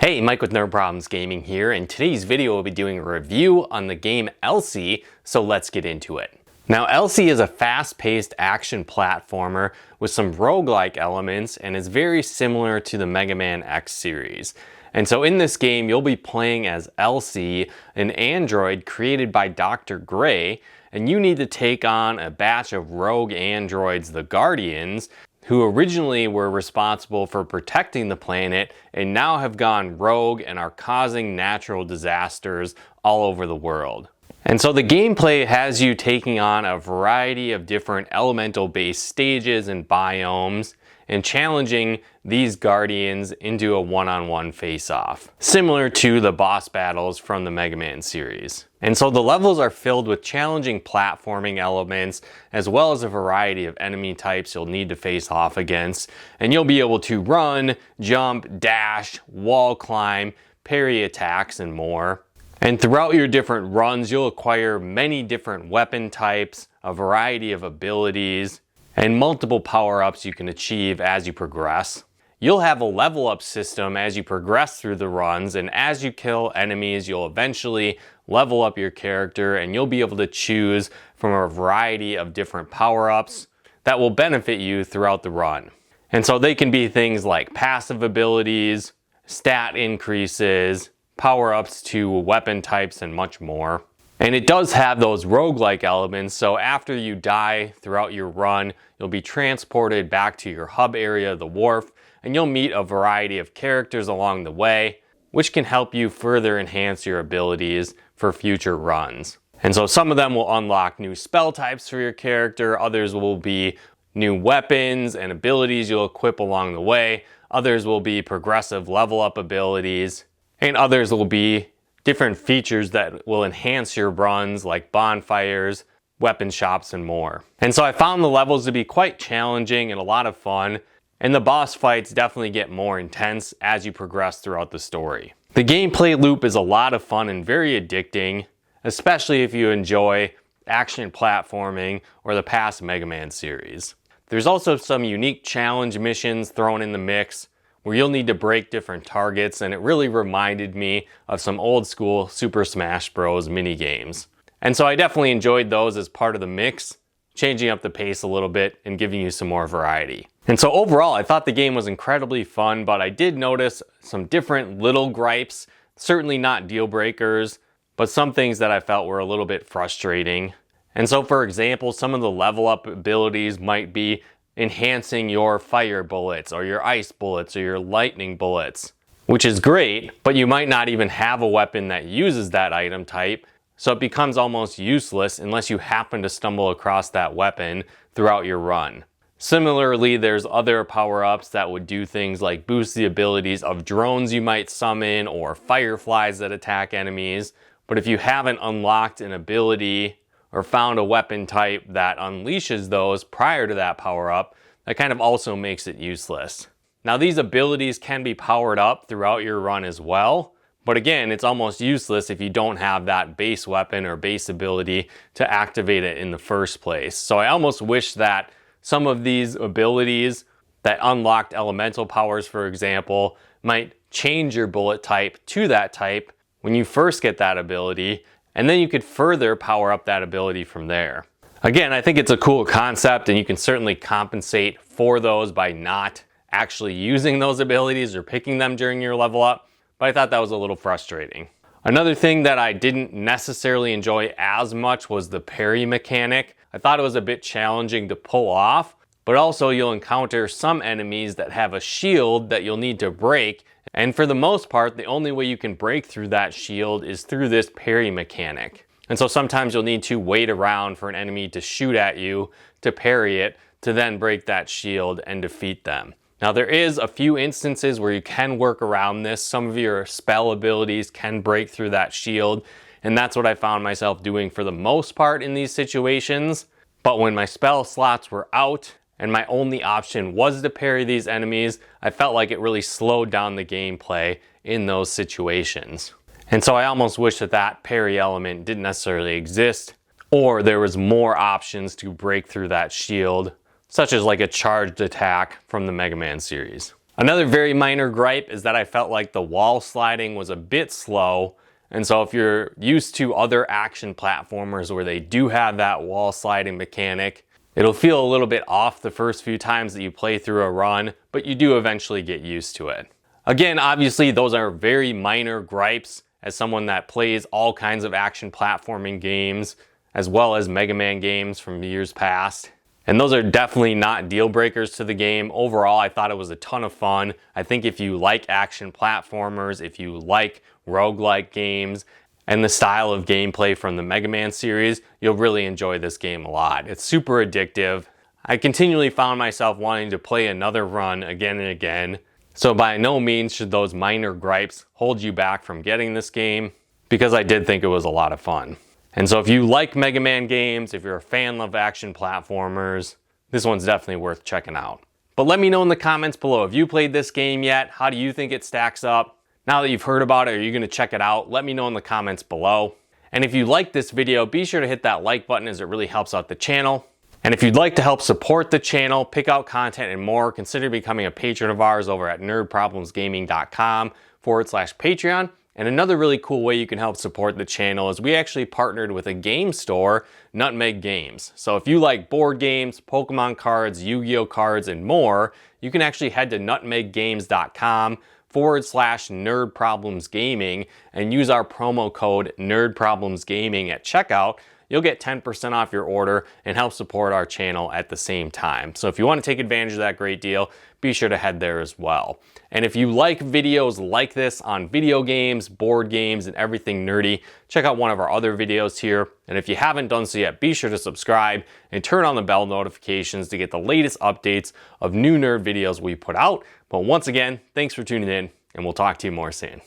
Hey, Mike with No Problems Gaming here, and today's video will be doing a review on the game Elsie, so let's get into it. Now, Elsie is a fast-paced action platformer with some roguelike elements and is very similar to the Mega Man X series. And so in this game, you'll be playing as Elsie, an android created by Dr. Gray, and you need to take on a batch of rogue androids, the Guardians, who originally were responsible for protecting the planet and now have gone rogue and are causing natural disasters all over the world. And so the gameplay has you taking on a variety of different elemental-based stages and biomes and challenging these Guardians into a one-on-one face-off, similar to the boss battles from the Mega Man series. And so the levels are filled with challenging platforming elements, as well as a variety of enemy types you'll need to face off against, and you'll be able to run, jump, dash, wall climb, parry attacks, and more. And throughout your different runs, you'll acquire many different weapon types, a variety of abilities, and multiple power-ups you can achieve as you progress. You'll have a level up system as you progress through the runs, and as you kill enemies, you'll eventually level up your character and you'll be able to choose from a variety of different power-ups that will benefit you throughout the run. And so they can be things like passive abilities, stat increases, power-ups to weapon types, and much more. And it does have those roguelike elements, so after you die throughout your run, you'll be transported back to your hub area, the wharf, and you'll meet a variety of characters along the way, which can help you further enhance your abilities for future runs. And so some of them will unlock new spell types for your character, others will be new weapons and abilities you'll equip along the way, others will be progressive level up abilities, and others will be different features that will enhance your runs like bonfires, weapon shops, and more. And so I found the levels to be quite challenging and a lot of fun, and the boss fights definitely get more intense as you progress throughout the story. The gameplay loop is a lot of fun and very addicting, especially if you enjoy action platforming or the past Mega Man series. There's also some unique challenge missions thrown in the mix where you'll need to break different targets, and it really reminded me of some old school Super Smash Bros. Mini games. And so I definitely enjoyed those as part of the mix, changing up the pace a little bit and giving you some more variety. And so overall, I thought the game was incredibly fun, but I did notice some different little gripes, certainly not deal breakers, but some things that I felt were a little bit frustrating. And so for example, some of the level up abilities might be enhancing your fire bullets or your ice bullets or your lightning bullets, which is great, but you might not even have a weapon that uses that item type, so it becomes almost useless unless you happen to stumble across that weapon throughout your run. Similarly, there's other power-ups that would do things like boost the abilities of drones you might summon or fireflies that attack enemies, but if you haven't unlocked an ability or found a weapon type that unleashes those prior to that power-up, that kind of also makes it useless. Now these abilities can be powered up throughout your run as well, but again, it's almost useless if you don't have that base weapon or base ability to activate it in the first place. So I almost wish that some of these abilities that unlocked elemental powers, for example, might change your bullet type to that type when you first get that ability, and then you could further power up that ability from there. Again, I think it's a cool concept, and you can certainly compensate for those by not actually using those abilities or picking them during your level up, but I thought that was a little frustrating. Another thing that I didn't necessarily enjoy as much was the parry mechanic. I thought it was a bit challenging to pull off, but also you'll encounter some enemies that have a shield that you'll need to break, and for the most part, the only way you can break through that shield is through this parry mechanic. And so sometimes you'll need to wait around for an enemy to shoot at you, to parry it, to then break that shield and defeat them. Now there is a few instances where you can work around this. Some of your spell abilities can break through that shield, and that's what I found myself doing for the most part in these situations. But when my spell slots were out and my only option was to parry these enemies, I felt like it really slowed down the gameplay in those situations. And so I almost wish that that parry element didn't necessarily exist, or there was more options to break through that shield, such as like a charged attack from the Mega Man series. Another very minor gripe is that I felt like the wall sliding was a bit slow. And so if you're used to other action platformers where they do have that wall sliding mechanic, it'll feel a little bit off the first few times that you play through a run, but you do eventually get used to it. Again, obviously those are very minor gripes as someone that plays all kinds of action platforming games, as well as Mega Man games from years past. And those are definitely not deal breakers to the game. Overall, I thought it was a ton of fun. I think if you like action platformers, if you like roguelike games, and the style of gameplay from the Mega Man series, you'll really enjoy this game a lot. It's super addictive. I continually found myself wanting to play another run again and again. So by no means should those minor gripes hold you back from getting this game, because I did think it was a lot of fun. And so if you like Mega Man games, if you're a fan of action platformers, this one's definitely worth checking out. But let me know in the comments below, have you played this game yet? How do you think it stacks up? Now that you've heard about it, are you gonna check it out? Let me know in the comments below. And if you liked this video, be sure to hit that like button as it really helps out the channel. And if you'd like to help support the channel, pick out content and more, consider becoming a patron of ours over at nerdproblemsgaming.com/Patreon. And another really cool way you can help support the channel is we actually partnered with a game store, Nutmeg Games. So if you like board games, Pokemon cards, Yu-Gi-Oh cards, and more, you can actually head to nutmeggames.com/nerdproblemsgaming and use our promo code nerdproblemsgaming at checkout. You'll get 10% off your order and help support our channel at the same time. So if you want to take advantage of that great deal, be sure to head there as well. And if you like videos like this on video games, board games, and everything nerdy, check out one of our other videos here. And if you haven't done so yet, be sure to subscribe and turn on the bell notifications to get the latest updates of new nerd videos we put out. But once again, thanks for tuning in, and we'll talk to you more soon.